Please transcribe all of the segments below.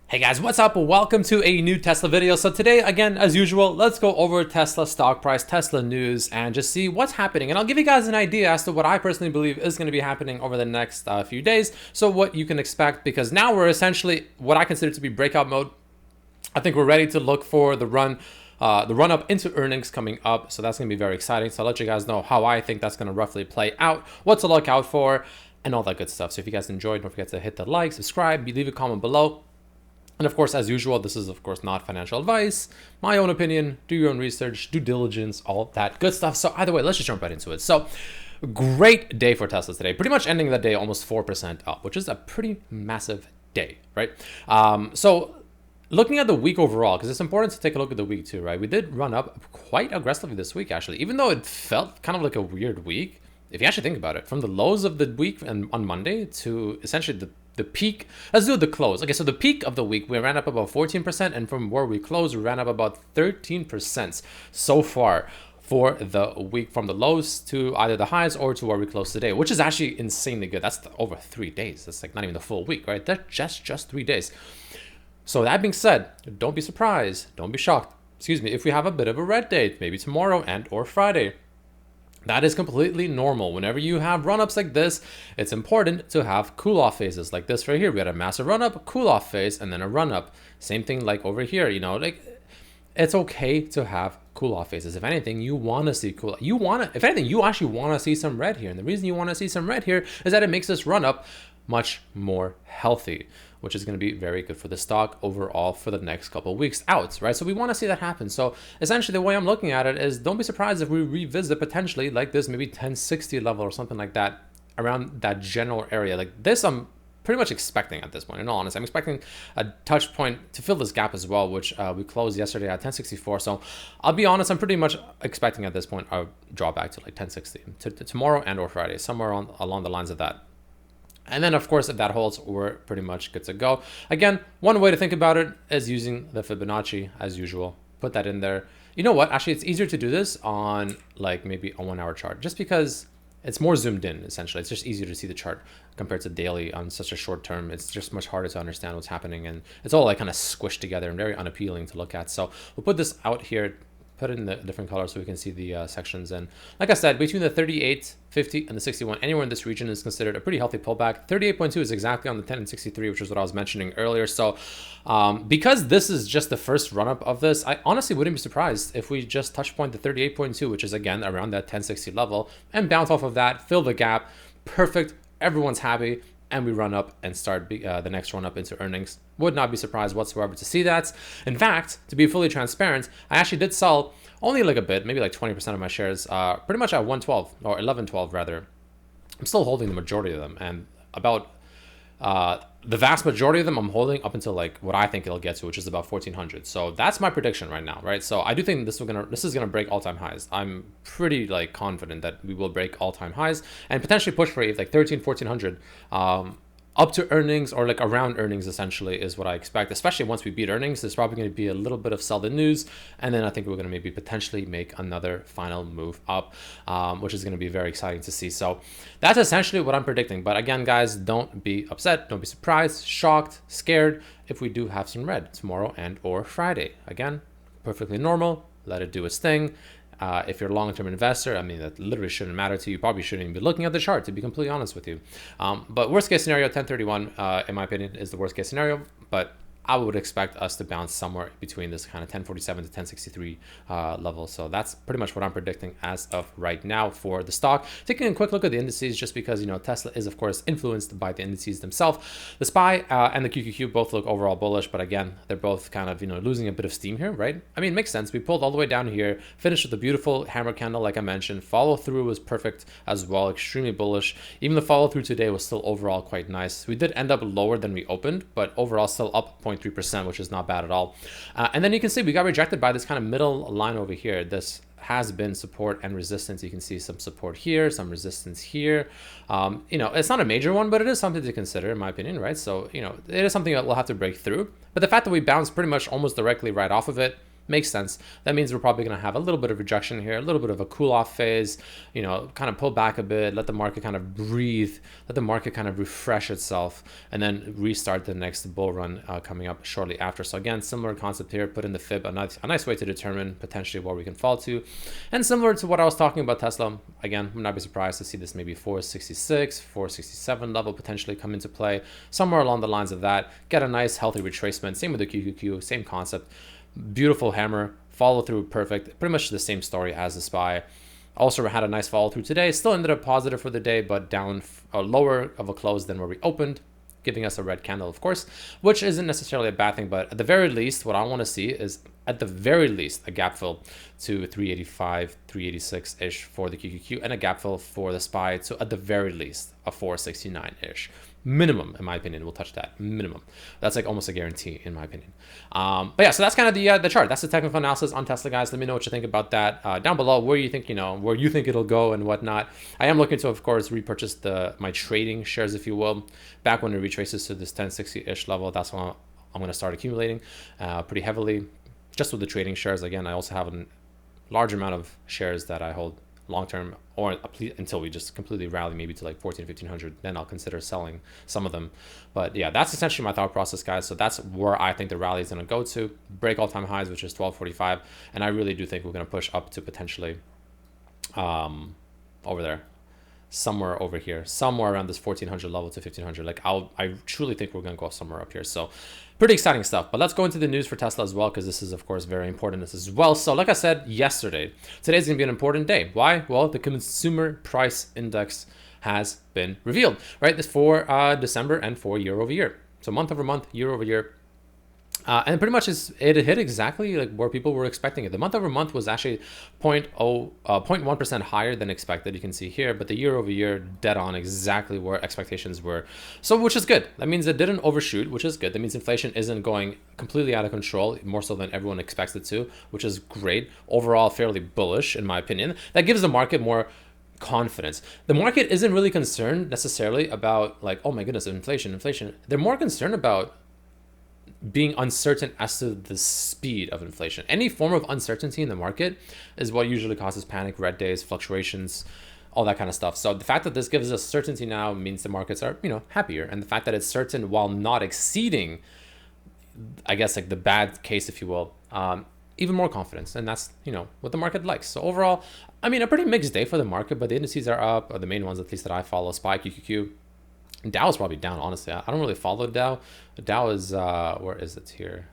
Hey guys, what's up? Welcome to a new Tesla video. So today, again, as usual, let's go over Tesla stock price, Tesla news, and just see what's happening. And I'll give you guys an idea as to what I personally believe is going to be happening over the next few days. So what you can expect, because now we're essentially what I consider to be breakout mode. I think we're ready to look for the run up into earnings coming up. So that's going to be very exciting. So I'll let you guys know how I think that's going to roughly play out, what to look out for, and all that good stuff. So if you guys enjoyed, don't forget to hit the like, subscribe, leave a comment below. And of course, as usual, this is of course not financial advice, my own opinion, do your own research, due diligence, all that good stuff. So either way, let's just jump right into it. So great day for Tesla today, pretty much ending the day almost 4% up, which is a pretty massive day, right? So looking at the week overall, because it's important to take a look at the week too, right? We did run up quite aggressively this week, actually, even though it felt kind of like a weird week. If you actually think about it, from the lows of the week and on Monday to essentially the peak, let's do the close. Okay, so the peak of the week, we ran up about 14%, and from where we closed, we ran up about 13% so far for the week, from the lows to either the highs or to where we closed today, which is actually insanely good. That's over 3 days. That's like not even the full week, right? That's just 3 days. So that being said, don't be surprised, don't be shocked, excuse me, if we have a bit of a red day, maybe tomorrow and or Friday. That is completely normal. Whenever you have run-ups like this, it's important to have cool-off phases like this right here. We had a massive run-up, a cool-off phase, and then a run-up. Same thing like over here, you know, like it's okay to have cool-off phases. If anything, you want to see cool. If anything, you actually want to see some red here. And the reason you want to see some red here is that it makes this run-up much more healthy, which is going to be very good for the stock overall for the next couple of weeks out, right? So we want to see that happen. So essentially the way I'm looking at it is, don't be surprised if we revisit potentially like this, maybe 1060 level or something like that, around that general area. Like this, I'm pretty much expecting at this point. In all honesty, I'm expecting a touch point to fill this gap as well, which we closed yesterday at 1064. So I'll be honest, I'm pretty much expecting at this point a drawback to like 1060 to tomorrow and or Friday, somewhere along the lines of that. And then, of course, if that holds, we're pretty much good to go. Again, one way to think about it is using the Fibonacci as usual. Put that in there. You know what? Actually, it's easier to do this on like maybe a 1 hour chart, just because it's more zoomed in, essentially. It's just easier to see the chart compared to daily on such a short term. It's just much harder to understand what's happening. And it's all like kind of squished together and very unappealing to look at. So we'll put this out here, put it in the different colors so we can see the sections. And like I said, between the 38, 50, and the 61, anywhere in this region is considered a pretty healthy pullback. 38.2 is exactly on the 10 and 63, which is what I was mentioning earlier. So because this is just the first run up of this, I honestly wouldn't be surprised if we just touch point the 38.2, which is again around that 1060 level, and bounce off of that, fill the gap. Perfect. Everyone's happy. And we run up and start the next run up into earnings. Would not be surprised whatsoever to see that. In fact, to be fully transparent, I actually did sell only like a bit, maybe like 20% of my shares, pretty much at 112 or 1112 rather. I'm still holding the majority of them, and about the vast majority of them I'm holding up until like what I think it'll get to, which is about 1400. So that's my prediction right now, right? So I do think this is gonna break all-time highs. I'm pretty like confident that we will break all-time highs and potentially push for like 1400 up to earnings, or like around earnings essentially is what I expect, especially once we beat earnings. There's probably going to be a little bit of sell-in news, and then I think we're going to maybe potentially make another final move up, which is going to be very exciting to see. So that's essentially what I'm predicting. But again, guys, don't be upset, don't be surprised, shocked, scared if we do have some red tomorrow and or Friday. Again, perfectly normal, let it do its thing. If you're a long-term investor, I mean, that literally shouldn't matter to you. You probably shouldn't even be looking at the chart, to be completely honest with you. But worst case scenario, 1031, in my opinion, is the worst case scenario. But I would expect us to bounce somewhere between this kind of 1047 to 1063 level. So that's pretty much what I'm predicting as of right now for the stock. Taking a quick look at the indices, just because, you know, Tesla is, of course, influenced by the indices themselves. The SPY and the QQQ both look overall bullish, but again, they're both kind of, you know, losing a bit of steam here, right? I mean, it makes sense. We pulled all the way down here, finished with a beautiful hammer candle, like I mentioned. Follow through was perfect as well, extremely bullish. Even the follow through today was still overall quite nice. We did end up lower than we opened, but overall still up 0.3%, which is not bad at all. And then you can see we got rejected by this kind of middle line over here. This has been support and resistance. You can see some support here, some resistance here. You know, it's not a major one, but it is something to consider in my opinion, right? So, you know, it is something that we'll have to break through. But the fact that we bounced pretty much almost directly right off of it, Makes sense. That means we're probably going to have a little bit of rejection here, a little bit of a cool off phase, you know, kind of pull back a bit, let the market kind of breathe, let the market kind of refresh itself, and then restart the next bull run coming up shortly after. So again, similar concept here, put in the fib, a nice way to determine potentially where we can fall to. And similar to what I was talking about Tesla, again, I'm not be surprised to see this maybe 466, 467 level potentially come into play, somewhere along the lines of that, get a nice healthy retracement. Same with the QQQ, same concept. Beautiful hammer, follow through perfect, pretty much the same story as the SPY. Also had a nice follow through today, still ended up positive for the day, but down lower of a close than where we opened, giving us a red candle, of course, which isn't necessarily a bad thing, but at the very least, what I want to see is at the very least a gap fill to 385, 386-ish for the QQQ, and a gap fill for the SPY to at the very least a 469-ish. Minimum, in my opinion, we'll touch that minimum. That's like almost a guarantee, in my opinion. But yeah, so that's kind of the chart. That's the technical analysis on Tesla, guys. Let me know what you think about that down below. Where you think, where you think it'll go and whatnot. I am looking to, of course, repurchase my trading shares, if you will, back when it retraces to this 1060-ish level. That's when I'm going to start accumulating pretty heavily, just with the trading shares. Again, I also have a large amount of shares that I hold long-term, or until we just completely rally maybe to like 1500, then I'll consider selling some of them. But yeah, that's essentially my thought process, guys. So that's where I think the rally is going to go to, break all-time highs, which is 1245, and I really do think we're going to push up to potentially over there, somewhere over here, somewhere around this 1400 level to 1500. Like I truly think we're going to go somewhere up here. So pretty exciting stuff. But let's go into the news for Tesla as well, because this is, of course, very important as well. So like I said yesterday, today's going to be an important day. Why? Well, the consumer price index has been revealed, right? This for December and for year over year. So month over month, year over year. And pretty much it hit exactly like where people were expecting it. The month over month was actually 0.1% higher than expected. You can see here, but the year over year dead on exactly where expectations were. So, which is good. That means it didn't overshoot, which is good. That means inflation isn't going completely out of control, more so than everyone expects it to, which is great. Overall, fairly bullish in my opinion. That gives the market more confidence. The market isn't really concerned necessarily about like, oh my goodness, inflation. They're more concerned about being uncertain as to the speed of inflation. Any form of uncertainty in the market is what usually causes panic, red days, fluctuations, all that kind of stuff. So the fact that this gives us certainty now means the markets are, happier. And the fact that it's certain while not exceeding, I guess, like the bad case, if you will, even more confidence. And that's, what the market likes. So overall, I mean, a pretty mixed day for the market, but the indices are up, or the main ones at least that I follow, SPY, QQQ. Dow is probably down, honestly. I don't really follow Dow. Dow is where is it here?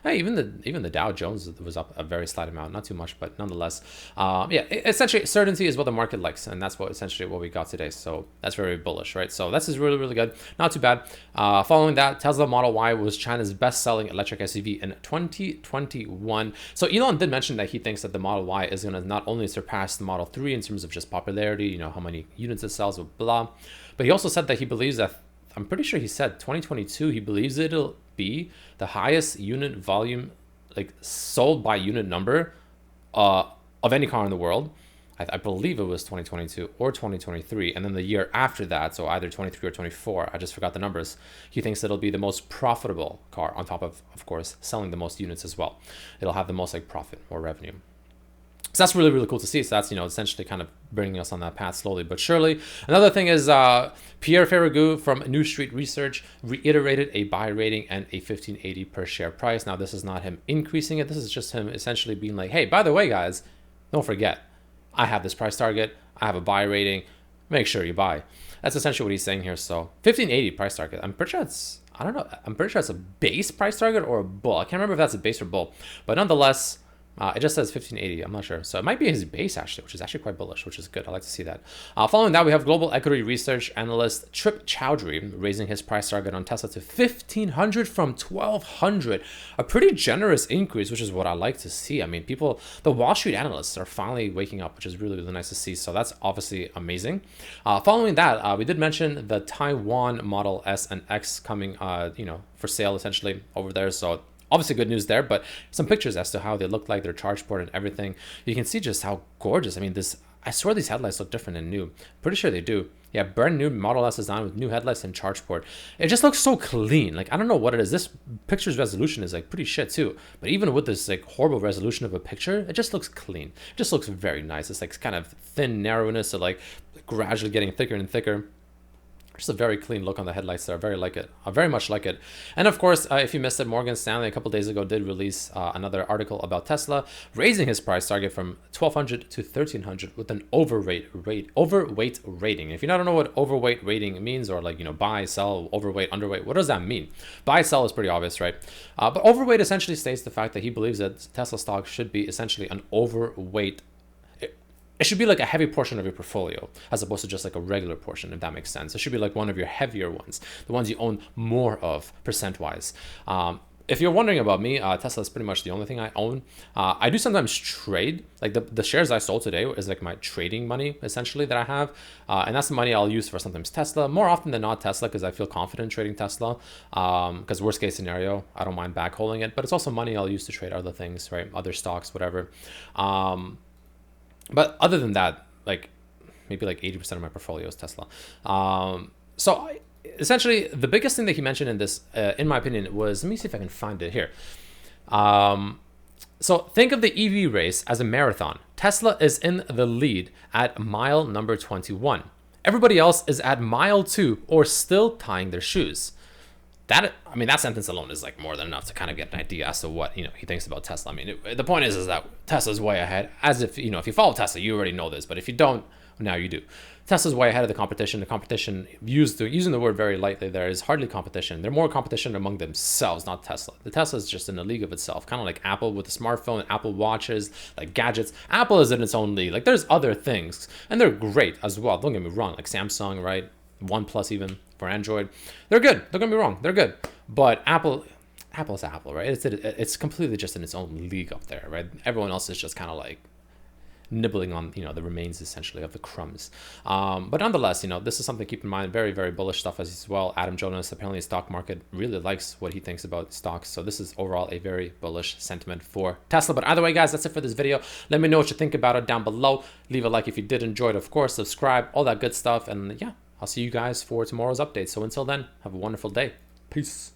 Hey, even the Dow Jones was up a very slight amount, not too much, but nonetheless, yeah. Essentially, certainty is what the market likes, and that's essentially what we got today. So that's very bullish, right? So this is really good, not too bad. Following that, Tesla Model Y was China's best-selling electric SUV in 2021. So Elon did mention that he thinks that the Model Y is going to not only surpass the Model 3 in terms of just popularity, how many units it sells, blah, but he also said that he believes that, I'm pretty sure he said 2022, he believes it'll be the highest unit volume, like sold by unit number of any car in the world. I believe it was 2022 or 2023. And then the year after that, so either 23 or 24, I just forgot the numbers. He thinks it'll be the most profitable car on top of course, selling the most units as well. It'll have the most like profit or revenue. So that's really cool to see. So that's, essentially kind of bringing us on that path slowly but surely. Another thing is Pierre Ferragu from New Street Research reiterated a buy rating and a 1580 per share price. Now, this is not him increasing it. This is just him essentially being like, hey, by the way, guys, don't forget, I have this price target. I have a buy rating. Make sure you buy. That's essentially what he's saying here. So 1580 price target. I'm pretty sure it's, I don't know. I'm pretty sure it's a base price target or a bull. I can't remember if that's a base or bull. But nonetheless, it just says 1580. I'm not sure. So it might be his base, actually, which is actually quite bullish, which is good. I like to see that. Following that, we have global equity research analyst Trip Chowdhury raising his price target on Tesla to 1,500 from 1,200. A pretty generous increase, which is what I like to see. I mean, the Wall Street analysts are finally waking up, which is really nice to see. So that's obviously amazing. Following that, we did mention the Taiwan Model S and X coming, for sale essentially over there. So obviously good news there, but some pictures as to how they look like, their charge port and everything. You can see just how gorgeous. I mean, I swear these headlights look different and new. Pretty sure they do. Yeah, brand new Model S design with new headlights and charge port. It just looks so clean. Like, I don't know what it is. This picture's resolution is like pretty shit too. But even with this like horrible resolution of a picture, it just looks clean. It just looks very nice. It's like kind of thin narrowness, so like gradually getting thicker and thicker. Just a very clean look on the headlights there. I very like it. I very much like it. And of course, if you missed it, Morgan Stanley a couple days ago did release another article about Tesla, raising his price target from 1,200 to 1,300 with an overweight rating. If you don't know what overweight rating means, or like, you know, buy, sell, overweight, underweight, what does that mean? Buy, sell is pretty obvious, right? But overweight essentially states the fact that he believes that Tesla stock should be essentially an overweight. It should be like a heavy portion of your portfolio as opposed to just like a regular portion, if that makes sense. It should be like one of your heavier ones, the ones you own more of percent-wise. If you're wondering about me, Tesla is pretty much the only thing I own. I do sometimes trade. Like the shares I sold today is like my trading money, essentially, that I have. And that's the money I'll use for sometimes Tesla. More often than not Tesla, because I feel confident trading Tesla. Because worst case scenario, I don't mind backholding it. But it's also money I'll use to trade other things, right? Other stocks, whatever. But other than that, like maybe like 80% of my portfolio is Tesla. Essentially, the biggest thing that he mentioned in this, in my opinion, was, let me see if I can find it here. So think of the EV race as a marathon. Tesla is in the lead at mile number 21. Everybody else is at mile 2 or still tying their shoes. That sentence alone is like more than enough to kind of get an idea as to what, you know, he thinks about Tesla. I mean, the point is that Tesla's way ahead. As if, you know, if you follow Tesla, you already know this, but if you don't, now you do. Tesla's way ahead of the competition. The competition, using the word very lightly there, is hardly competition. They're more competition among themselves, not Tesla. The Tesla is just in a league of itself, kind of like Apple with the smartphone, Apple watches, like gadgets. Apple is in its own league. Like, there's other things, and they're great as well. Don't get me wrong, like Samsung, right? OnePlus even for Android, they're good. Don't get me wrong, they're good. But Apple's Apple, right? It's completely just in its own league up there, right? Everyone else is just kind of like nibbling on, you know, the remains essentially of the crumbs. But nonetheless, you know, this is something to keep in mind. Very, very bullish stuff as well. Adam Jonas, apparently the stock market really likes what he thinks about stocks. So this is overall a very bullish sentiment for Tesla. But either way, guys, that's it for this video. Let me know what you think about it down below. Leave a like if you did enjoy it, of course. Subscribe, all that good stuff. And yeah, I'll see you guys for tomorrow's update. So until then, have a wonderful day. Peace.